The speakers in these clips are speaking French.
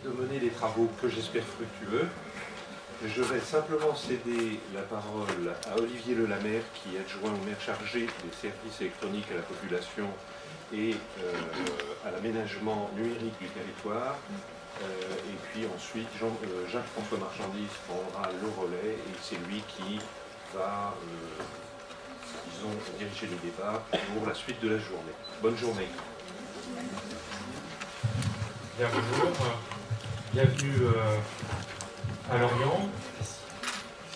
de mener des travaux que j'espère fructueux. Je vais simplement céder la parole à Olivier Lelamer, qui est adjoint au maire chargé des services électroniques à la population et à l'aménagement numérique du territoire. Et puis ensuite, Jacques-François Marchandise prendra le relais et c'est lui qui va diriger le débat pour la suite de la journée. Bonne journée. Bien, bonjour. Bienvenue à Lorient.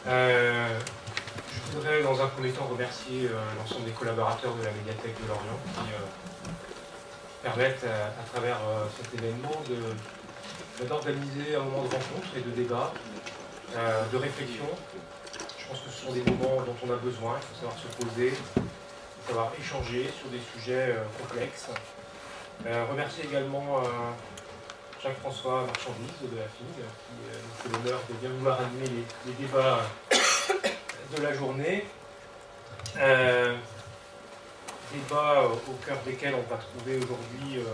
Je voudrais dans un premier temps remercier l'ensemble des collaborateurs de la médiathèque de Lorient qui permettent à travers cet événement d'organiser un moment de rencontre et de débat, de réflexion. Je pense que ce sont des moments dont on a besoin. Il faut savoir se poser, il faut savoir échanger sur des sujets complexes. Remercier également Jacques-François Marchandise de la FIG qui nous fait l'honneur de bien vouloir animer les débats de la journée. Débats au cœur desquels on va trouver aujourd'hui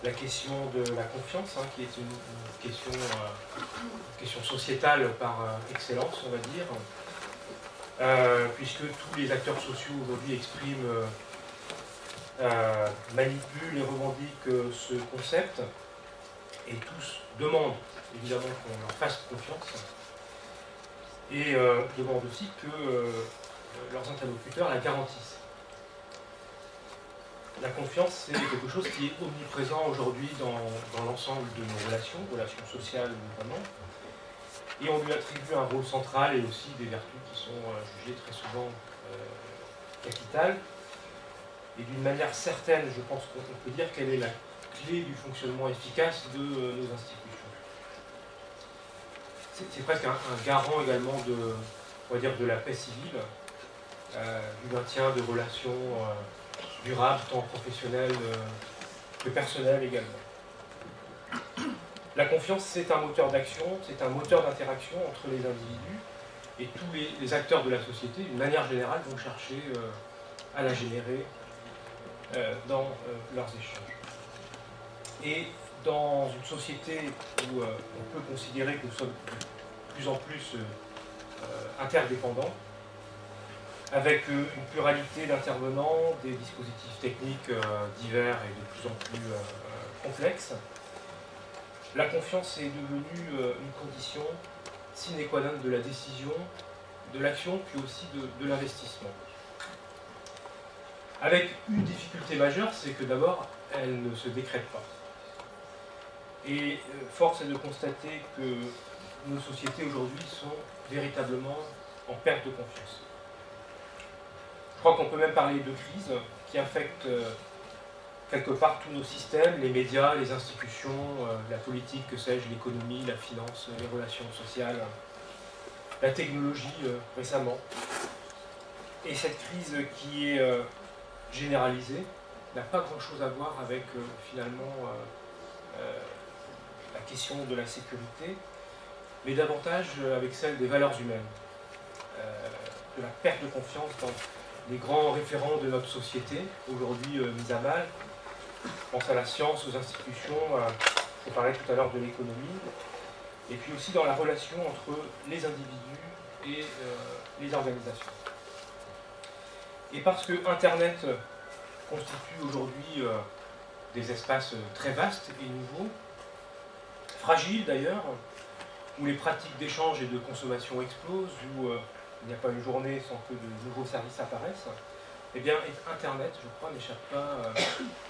la question de la confiance, qui est une question sociétale par excellence, on va dire, puisque tous les acteurs sociaux aujourd'hui expriment, manipulent et revendiquent ce concept, et tous demandent évidemment qu'on leur fasse confiance, et demandent aussi que leurs interlocuteurs la garantissent. La confiance, c'est quelque chose qui est omniprésent aujourd'hui dans l'ensemble de nos relations sociales notamment, et on lui attribue un rôle central et aussi des vertus qui sont jugées très souvent capitales. Et d'une manière certaine, je pense qu'on peut dire qu'elle est la clé du fonctionnement efficace de nos institutions. C'est presque un garant également de la paix civile, du maintien de relations durables, tant professionnelles que personnelles également. La confiance, c'est un moteur d'action, c'est un moteur d'interaction entre les individus, et tous les acteurs de la société, d'une manière générale, vont chercher à la générer dans leurs échanges. Et dans une société où on peut considérer que nous sommes de plus en plus interdépendants, avec une pluralité d'intervenants, des dispositifs techniques divers et de plus en plus complexes, la confiance est devenue une condition sine qua non de la décision, de l'action, puis aussi de l'investissement. Avec une difficulté majeure, c'est que d'abord, elle ne se décrète pas. Et force est de constater que nos sociétés aujourd'hui sont véritablement en perte de confiance. Je crois qu'on peut même parler de crise qui affecte quelque part tous nos systèmes, les médias, les institutions, la politique, que sais-je, l'économie, la finance, les relations sociales, la technologie récemment. Et cette crise qui est généralisée n'a pas grand-chose à voir avec finalement la question de la sécurité, mais davantage avec celle des valeurs humaines, de la perte de confiance dans les grands référents de notre société, aujourd'hui mis à mal. Je pense à la science, aux institutions, je parlais tout à l'heure de l'économie, et puis aussi dans la relation entre les individus et les organisations. Et parce que Internet constitue aujourd'hui des espaces très vastes et nouveaux, fragiles d'ailleurs, où les pratiques d'échange et de consommation explosent, où il n'y a pas une journée sans que de nouveaux services apparaissent, eh bien Internet, je crois, n'échappe pas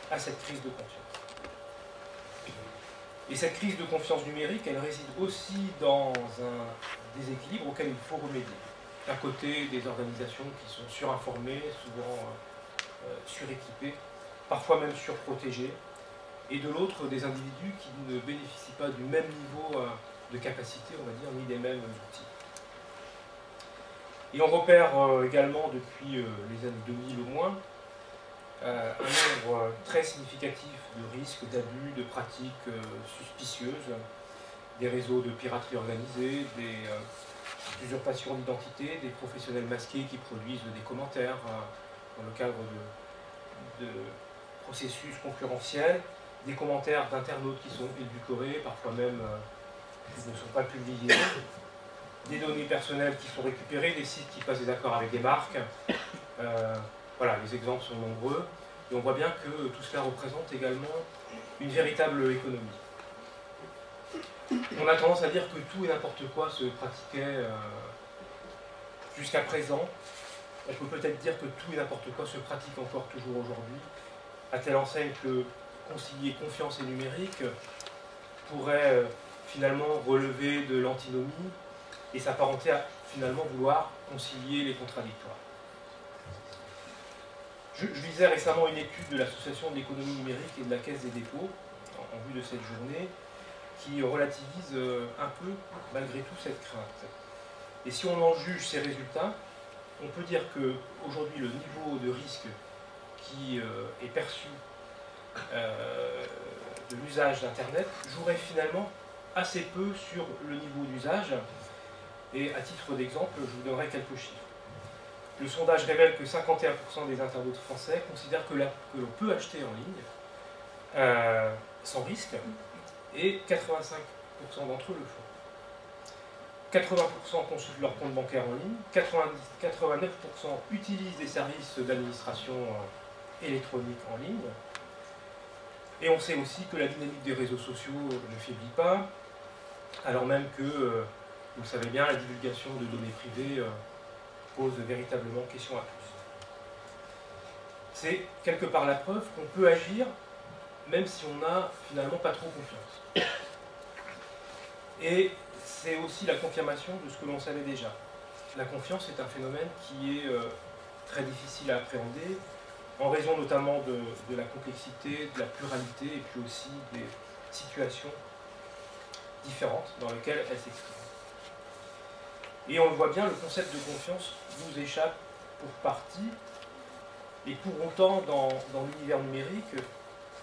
à cette crise de confiance. Et cette crise de confiance numérique, elle réside aussi dans un déséquilibre auquel il faut remédier. D'un côté, des organisations qui sont surinformées, souvent suréquipées, parfois même surprotégées, et de l'autre, des individus qui ne bénéficient pas du même niveau de capacité, on va dire, ni des mêmes outils. Et on repère également depuis les années 2000 au moins un nombre très significatif de risques, d'abus, de pratiques suspicieuses, des réseaux de piraterie organisée, des usurpations d'identité, des professionnels masqués qui produisent des commentaires dans le cadre de processus concurrentiels, des commentaires d'internautes qui sont édulcorés, parfois même qui ne sont pas publiés, des données personnelles qui sont récupérées, des sites qui passent des accords avec des marques. Voilà, les exemples sont nombreux. Et on voit bien que tout cela représente également une véritable économie. On a tendance à dire que tout et n'importe quoi se pratiquait jusqu'à présent. On peut peut-être dire que tout et n'importe quoi se pratique encore toujours aujourd'hui, à telle enseigne que concilier confiance et numérique pourrait finalement relever de l'antinomie et s'apparenter à finalement vouloir concilier les contradictoires. Je lisais récemment une étude de l'Association de l'économie numérique et de la Caisse des dépôts, en vue de cette journée, qui relativise un peu, malgré tout, cette crainte. Et si on en juge ces résultats, on peut dire qu'aujourd'hui, le niveau de risque qui est perçu de l'usage d'Internet jouerait finalement assez peu sur le niveau d'usage. Et à titre d'exemple, je vous donnerai quelques chiffres. Le sondage révèle que 51% des internautes français considèrent que l'on peut acheter en ligne sans risque, et 85% d'entre eux le font. 80% consultent leur compte bancaire en ligne, 89% utilisent des services d'administration électronique en ligne, et on sait aussi que la dynamique des réseaux sociaux ne faiblit pas, alors même que, vous le savez bien, la divulgation de données privées pose véritablement question à tous. C'est quelque part la preuve qu'on peut agir même si on n'a finalement pas trop confiance. Et c'est aussi la confirmation de ce que l'on savait déjà. La confiance est un phénomène qui est très difficile à appréhender, en raison notamment de la complexité, de la pluralité, et puis aussi des situations différentes dans lesquelles elle s'exprime. Et on le voit bien, le concept de confiance nous échappe pour partie, et pour autant, dans l'univers numérique,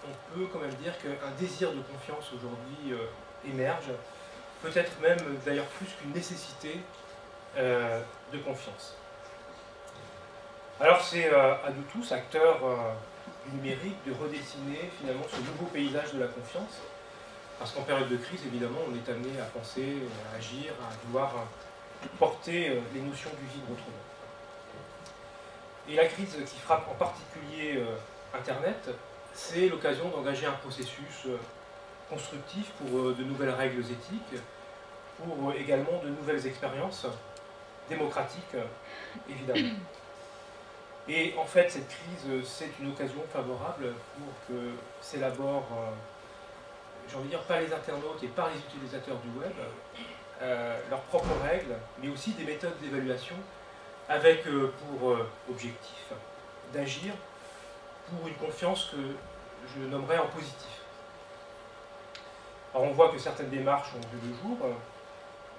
on peut quand même dire qu'un désir de confiance aujourd'hui émerge, peut-être même d'ailleurs plus qu'une nécessité de confiance. Alors c'est à nous tous, acteurs du numérique, de redessiner finalement ce nouveau paysage de la confiance, parce qu'en période de crise, évidemment, on est amené à penser, à agir, à vouloir porter les notions du vivre autrement. Et la crise qui frappe en particulier Internet, c'est l'occasion d'engager un processus constructif pour de nouvelles règles éthiques, pour également de nouvelles expériences démocratiques, évidemment. Et en fait, cette crise, c'est une occasion favorable pour que s'élaborent, j'ai envie de dire, par les internautes et par les utilisateurs du web, leurs propres règles, mais aussi des méthodes d'évaluation avec pour objectif d'agir pour une confiance que je nommerais en positif. Alors on voit que certaines démarches ont vu le jour,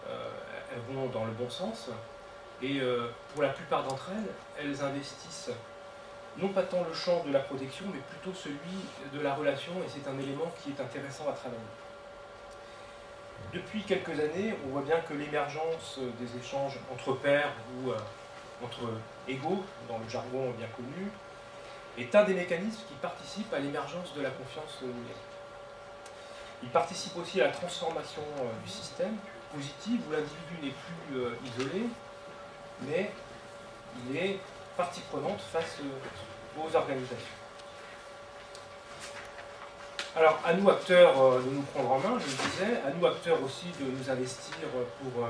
elles vont dans le bon sens, et pour la plupart d'entre elles, elles investissent non pas tant le champ de la protection, mais plutôt celui de la relation, et c'est un élément qui est intéressant à travailler. Depuis quelques années, on voit bien que l'émergence des échanges entre pairs ou entre égaux, dans le jargon bien connu, est un des mécanismes qui participent à l'émergence de la confiance numérique. Il participe aussi à la transformation du système positive, où l'individu n'est plus isolé, mais il est partie prenante face aux organisations. Alors, à nous acteurs de nous prendre en main, je le disais, à nous acteurs aussi de nous investir pour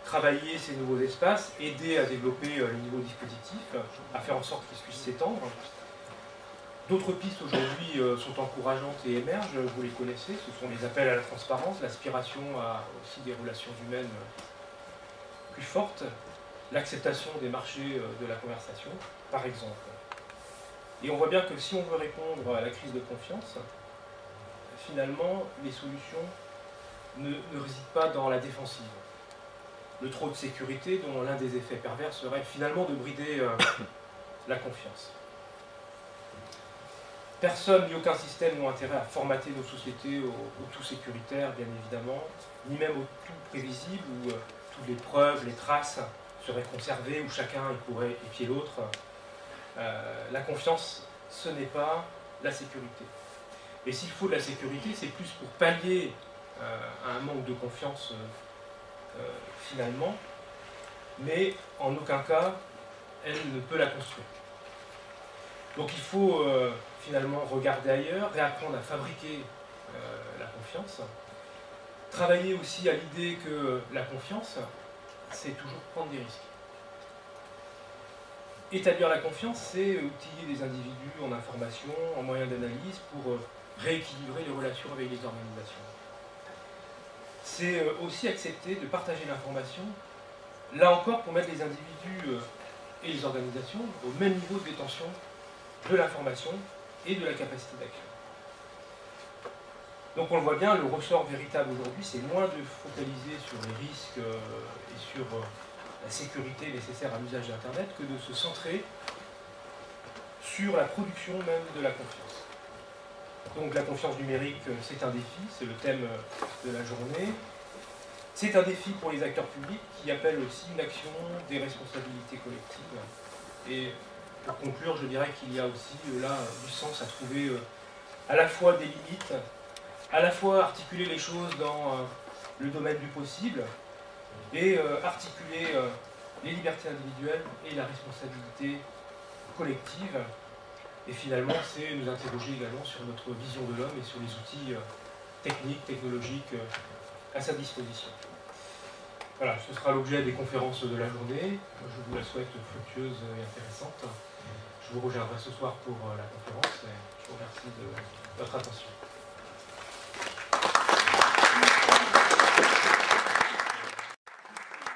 travailler ces nouveaux espaces, aider à développer les nouveaux dispositifs, à faire en sorte qu'ils puissent s'étendre. D'autres pistes aujourd'hui sont encourageantes et émergent, vous les connaissez, ce sont les appels à la transparence, l'aspiration à aussi des relations humaines plus fortes, l'acceptation des marchés de la conversation, par exemple. Et on voit bien que si on veut répondre à la crise de confiance, finalement, les solutions ne résident pas dans la défensive. Le trop de sécurité, dont l'un des effets pervers serait finalement de brider la confiance. Personne ni aucun système n'ont intérêt à formater nos sociétés au tout sécuritaire, bien évidemment, ni même au tout prévisible, où toutes les preuves, les traces seraient conservées, où chacun y pourrait épier l'autre. La confiance, ce n'est pas la sécurité. Et s'il faut de la sécurité, c'est plus pour pallier à un manque de confiance finalement, mais en aucun cas, elle ne peut la construire. Donc il faut finalement regarder ailleurs, réapprendre à fabriquer la confiance, travailler aussi à l'idée que la confiance, c'est toujours prendre des risques. Établir la confiance, c'est outiller les individus en information, en moyens d'analyse pour rééquilibrer les relations avec les organisations. C'est aussi accepter de partager l'information, là encore pour mettre les individus et les organisations au même niveau de détention de l'information et de la capacité d'action. Donc on le voit bien, le ressort véritable aujourd'hui, c'est moins de focaliser sur les risques et sur la sécurité nécessaire à l'usage d'Internet que de se centrer sur la production même de la confiance. Donc la confiance numérique, c'est un défi, c'est le thème de la journée. C'est un défi pour les acteurs publics qui appellent aussi une action des responsabilités collectives. Et pour conclure, je dirais qu'il y a aussi là du sens à trouver à la fois des limites, à la fois articuler les choses dans le domaine du possible et articuler les libertés individuelles et la responsabilité collective. Et finalement, c'est nous interroger également sur notre vision de l'homme et sur les outils techniques, technologiques à sa disposition. Voilà, ce sera l'objet des conférences de la journée. Je vous la souhaite fructueuse et intéressante. Je vous rejoindrai ce soir pour la conférence et je vous remercie de votre attention.